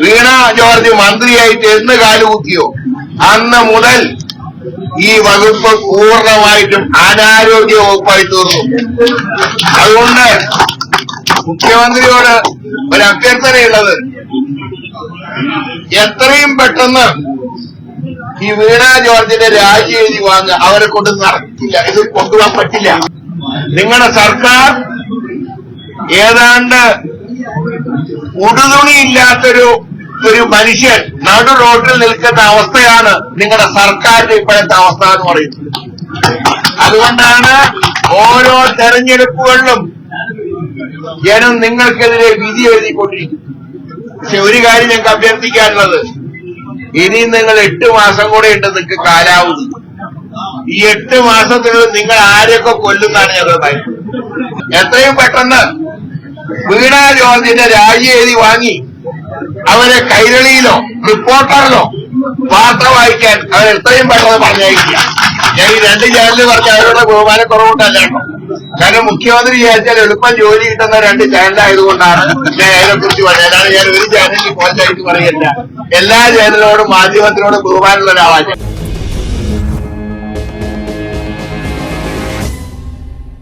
വീണ George മന്ത്രിയായിട്ട് എന്ന് കാലുകുത്തിയോ അന്ന് മുതൽ ഈ വകുപ്പ് പൂർണ്ണമായിട്ടും അനാരോഗ്യ വകുപ്പായി തീർന്നു. അതുകൊണ്ട് മുഖ്യമന്ത്രിയോട് ഒരു അഭ്യർത്ഥനയുള്ളത്, എത്രയും പെട്ടെന്ന് ഈ വീണ ജോർജിന്റെ രാജി എഴുതി വാങ്ങുക. അവരെ കൊണ്ട് നടക്കില്ല, ഇത് കൊണ്ടുപോകാൻ പറ്റില്ല. നിങ്ങളുടെ സർക്കാർ ഏതാണ്ട് ഉടുതുണിയില്ലാത്തൊരു മനുഷ്യൻ നടു റോഡിൽ നിൽക്കുന്ന അവസ്ഥയാണ് നിങ്ങളുടെ സർക്കാരിന്റെ ഇപ്പോഴത്തെ അവസ്ഥ എന്ന് പറയുന്നത്. അതുകൊണ്ടാണ് ഓരോ തെരഞ്ഞെടുപ്പുകളിലും ജനം നിങ്ങൾക്കെതിരെ വിധി എഴുതിക്കൊണ്ടിരിക്കും. പക്ഷെ ഒരു കാര്യം ഞങ്ങൾക്ക് അഭ്യർത്ഥിക്കാനുള്ളത്, ഇനിയും നിങ്ങൾ 8 മാസം കൂടെ ഉണ്ട് നിങ്ങൾക്ക് കാലാവധി. ഈ 8 മാസത്തിനുള്ളിൽ നിങ്ങൾ ആരെയൊക്കെ കൊല്ലുന്നതാണ് ഞങ്ങൾ പറയുന്നത്. എത്രയും പെട്ടെന്ന് വീണ ജോർജിന്റെ രാജി എഴുതി വാങ്ങി അവരെ കൈരളിയിലോ റിപ്പോർട്ടറിലോ വാർത്ത വായിക്കാൻ അവരെത്രയും പെട്ടെന്ന് പറഞ്ഞയക്കില്ല. ഞാൻ ഈ 2 ചാനലിൽ പറഞ്ഞ അവരുടെ ബഹുമാനക്കുറവുണ്ടല്ലോ. കാരണം മുഖ്യമന്ത്രി വിചാരിച്ചാൽ എളുപ്പം ജോലി കിട്ടുന്ന 2 ചാനലായതുകൊണ്ടാണ് ഞാൻ അതിനെക്കുറിച്ച് പറഞ്ഞത്. അതാണ് ഞാൻ ഒരു ചാനലിൽ കുറച്ചായിട്ട് പറയല്ല. എല്ലാ ചാനലിനോടും മാധ്യമത്തിനോടും ബഹുമാനമുള്ള ഒരാളാണ്.